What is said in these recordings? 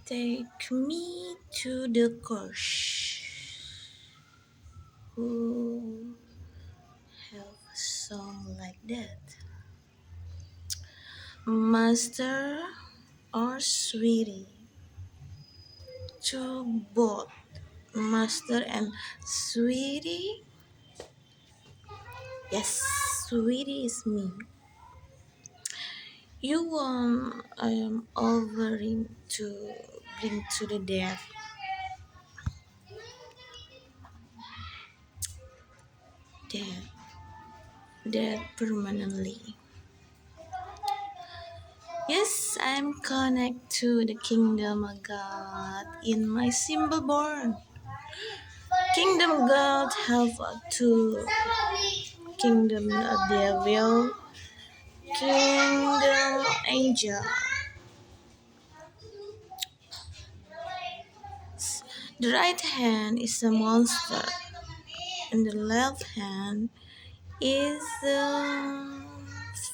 Take me to the course who have a song like that. Master or sweetie? To both master and sweetie. Yes, sweetie is me. You want I am offering to bring to the death. Death. Death permanently. Yes, I'm connect to the kingdom of God in my symbol born. Kingdom God have two kingdom of devil, kingdom angel. The right hand is a monster, and the left hand is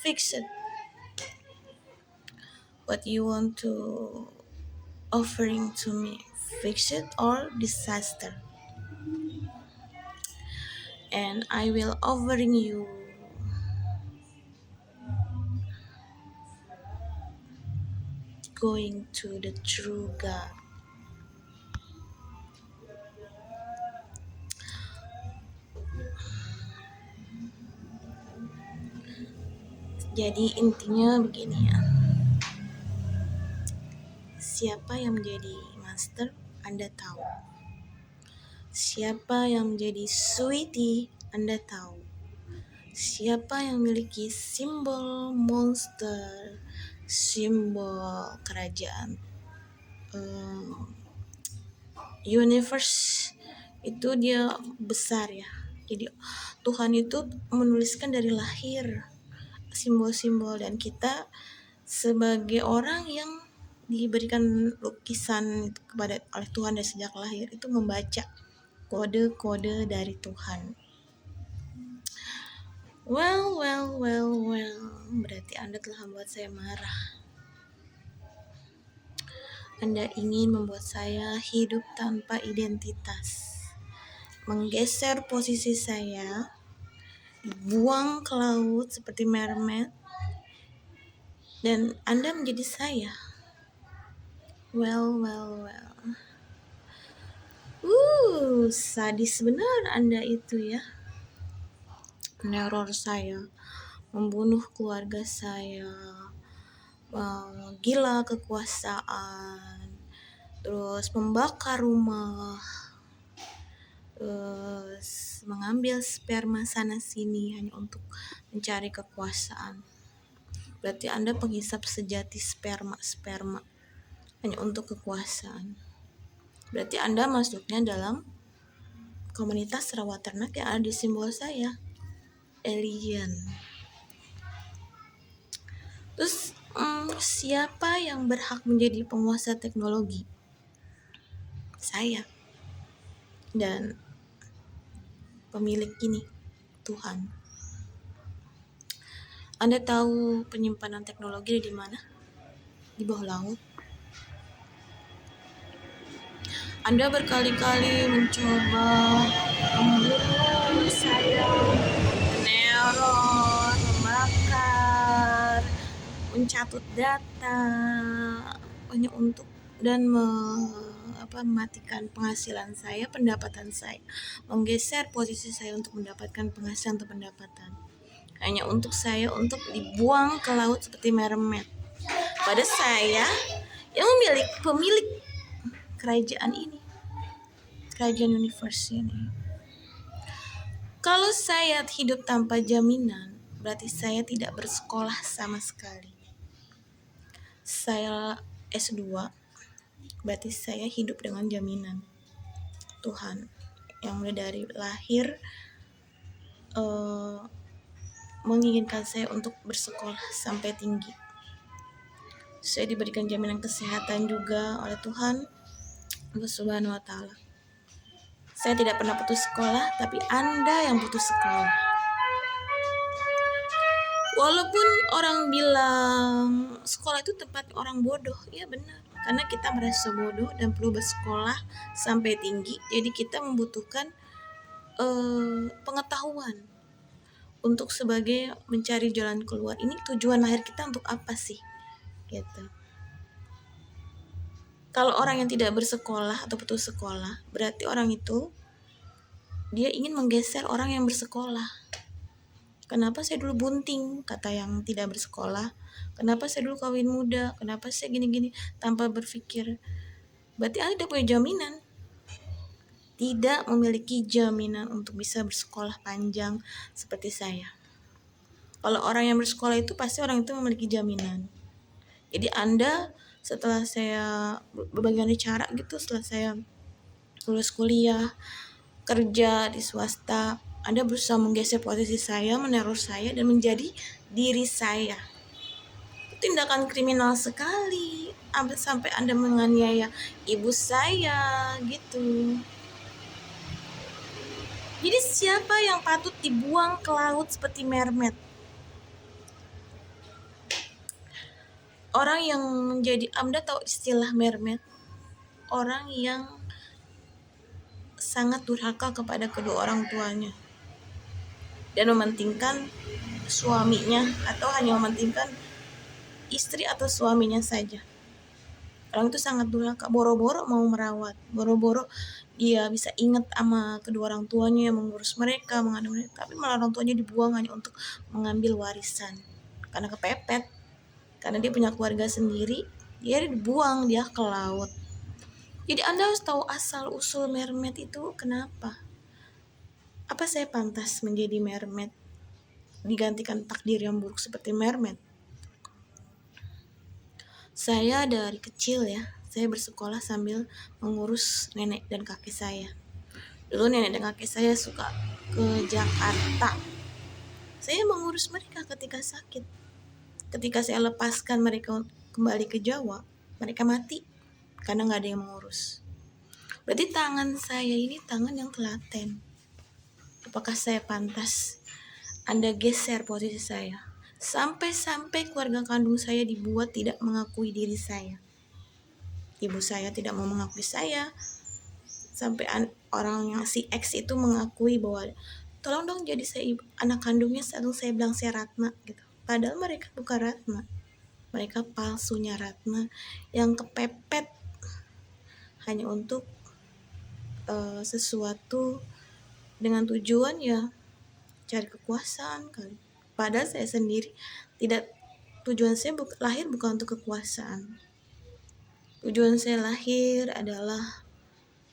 fixed. What you want to offering to me, fix it or disaster? And I will offering you going to the true God. Jadi intinya begini ya, siapa yang menjadi master Anda tahu, siapa yang menjadi sweetie Anda tahu, siapa yang memiliki simbol monster, simbol kerajaan universe, itu dia besar ya. Jadi Tuhan itu menuliskan dari lahir simbol-simbol, dan kita sebagai orang yang diberikan lukisan kepada oleh Tuhan dari sejak lahir itu membaca kode-kode dari Tuhan. Well, berarti Anda telah membuat saya marah. Anda ingin membuat saya hidup tanpa identitas, menggeser posisi saya, dibuang ke laut seperti mermaid, dan Anda menjadi saya. Well. Sadis benar Anda itu ya. Neror saya, membunuh keluarga saya, gila kekuasaan, terus membakar rumah, terus mengambil sperma sana sini hanya untuk mencari kekuasaan. Berarti Anda penghisap sejati sperma hanya untuk kekuasaan. Berarti Anda masuknya dalam komunitas rawat ternak yang ada di simbol saya, alien. Terus siapa yang berhak menjadi penguasa teknologi? Saya. Dan pemilik ini, Tuhan. Anda tahu penyimpanan teknologi di mana? Di bawah laut. Anda berkali-kali mencoba membunuh saya, meneror, membakar, mencatut data hanya untuk dan mematikan penghasilan saya, pendapatan saya, menggeser posisi saya untuk mendapatkan penghasilan atau pendapatan, hanya untuk saya untuk dibuang ke laut seperti mermaid. Pada saya yang pemilik kerajaan ini, kerajaan universe ini. Kalau saya hidup tanpa jaminan, berarti saya tidak bersekolah sama sekali. Saya S2, berarti saya hidup dengan jaminan Tuhan yang mulai dari lahir menginginkan saya untuk bersekolah sampai tinggi. Saya diberikan jaminan kesehatan juga oleh Tuhan Allah Subhanahu wa Ta'ala. Saya tidak pernah putus sekolah, tapi Anda yang putus sekolah. Walaupun orang bilang sekolah itu tempat orang bodoh, ya benar. Karena kita merasa bodoh dan perlu bersekolah sampai tinggi, jadi kita membutuhkan pengetahuan untuk sebagai mencari jalan keluar. Ini tujuan lahir kita untuk apa sih? Gitu. Kalau orang yang tidak bersekolah atau putus sekolah, berarti orang itu dia ingin menggeser orang yang bersekolah. Kenapa saya dulu bunting, kata yang tidak bersekolah. Kenapa saya dulu kawin muda, kenapa saya gini-gini, tanpa berpikir. Berarti Anda tidak punya jaminan. Tidak memiliki jaminan untuk bisa bersekolah panjang seperti saya. Kalau orang yang bersekolah itu pasti orang itu memiliki jaminan. Jadi Anda setelah saya berbagai cara gitu, setelah saya lulus kuliah, kerja di swasta, Anda berusaha menggeser posisi saya, meneror saya, dan menjadi diri saya. Itu tindakan kriminal sekali. Sampai Anda menganiaya ibu saya, gitu. Jadi siapa yang patut dibuang ke laut seperti mermaid? Orang yang menjadi, Anda tahu istilah mermaid? Orang yang sangat durhaka kepada kedua orang tuanya dan mementingkan suaminya, atau hanya mementingkan istri atau suaminya saja. Orang itu sangat durhaka, boro-boro mau merawat, boro-boro dia bisa ingat sama kedua orang tuanya yang mengurus mereka, mengandung mereka, tapi malah orang tuanya dibuang hanya untuk mengambil warisan. Karena kepepet, karena dia punya keluarga sendiri, dia dibuang, dia ke laut. Jadi Anda harus tahu asal usul mermaid itu kenapa. Apa saya pantas menjadi mermaid, digantikan takdir yang buruk seperti mermaid? Saya dari kecil ya, saya bersekolah sambil mengurus nenek dan kakek saya. Dulu nenek dan kakek saya suka ke Jakarta. Saya mengurus mereka ketika sakit. Ketika saya lepaskan mereka kembali ke Jawa, mereka mati karena nggak ada yang mengurus. Berarti tangan saya ini tangan yang telaten. Apakah saya pantas Anda geser posisi saya? Sampai-sampai keluarga kandung saya dibuat tidak mengakui diri saya. Ibu saya tidak mau mengakui saya. Sampai orang yang si X itu mengakui bahwa tolong dong jadi saya anak kandungnya, lalu saya bilang saya Ratna gitu. Padahal mereka bukan Ratna. Mereka palsunya Ratna yang kepepet hanya untuk sesuatu dengan tujuan ya cari kekuasaan kali. Padahal saya sendiri tidak, tujuan saya lahir bukan untuk kekuasaan. Tujuan saya lahir adalah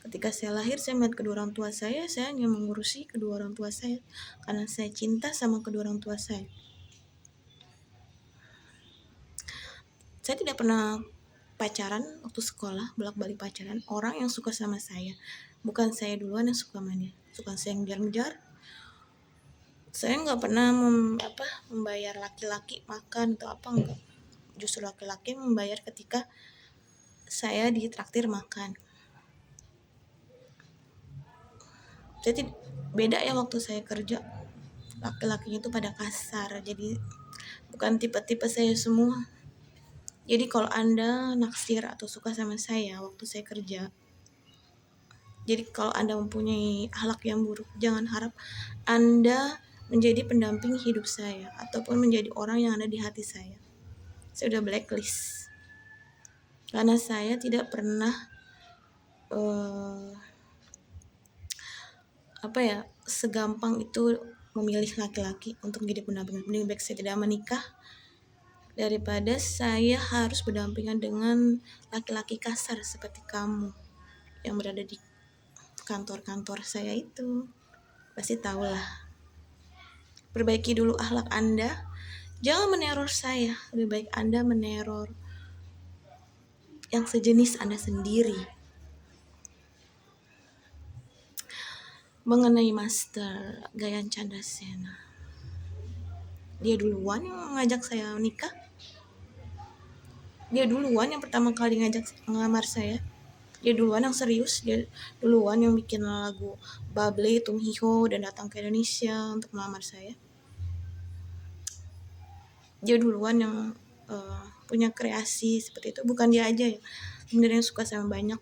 ketika saya lahir, saya melihat kedua orang tua saya hanya mengurusi kedua orang tua saya karena saya cinta sama kedua orang tua saya. Saya tidak pernah pacaran waktu sekolah, bolak-balik pacaran. Orang yang suka sama saya, bukan saya duluan yang suka sama dia. Suka saya ngejar-ngejar. Saya nggak pernah membayar laki-laki makan atau apa, enggak. Justru laki-laki membayar ketika saya ditraktir makan. Jadi beda ya waktu saya kerja. Laki-lakinya itu pada kasar, jadi bukan tipe-tipe saya semua. Jadi kalau Anda naksir atau suka sama saya waktu saya kerja, jadi kalau Anda mempunyai akhlak yang buruk, jangan harap Anda menjadi pendamping hidup saya ataupun menjadi orang yang ada di hati saya. Saya udah blacklist. Karena saya tidak pernah segampang itu memilih laki-laki untuk menjadi pendamping. Lebih baik saya tidak menikah daripada saya harus berdampingan dengan laki-laki kasar seperti kamu yang berada di kantor-kantor saya itu. Pasti tahulah. Perbaiki dulu akhlak Anda. Jangan meneror saya. Lebih baik Anda meneror yang sejenis Anda sendiri. Mengenai Master Gayan Chandrasena, dia duluan yang ngajak saya nikah. Dia duluan yang pertama kali ngajak ngelamar saya. Dia duluan yang serius. Dia duluan yang bikin lagu Bable, Tung Hiho dan datang ke Indonesia untuk melamar saya. dia duluan yang punya kreasi seperti itu. Bukan dia aja ya, sebenarnya yang suka sama banyak,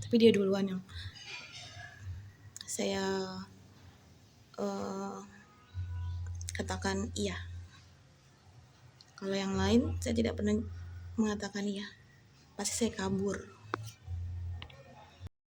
tapi dia duluan yang saya katakan iya. Kalau yang lain saya tidak pernah mengatakan iya, pasti saya kabur.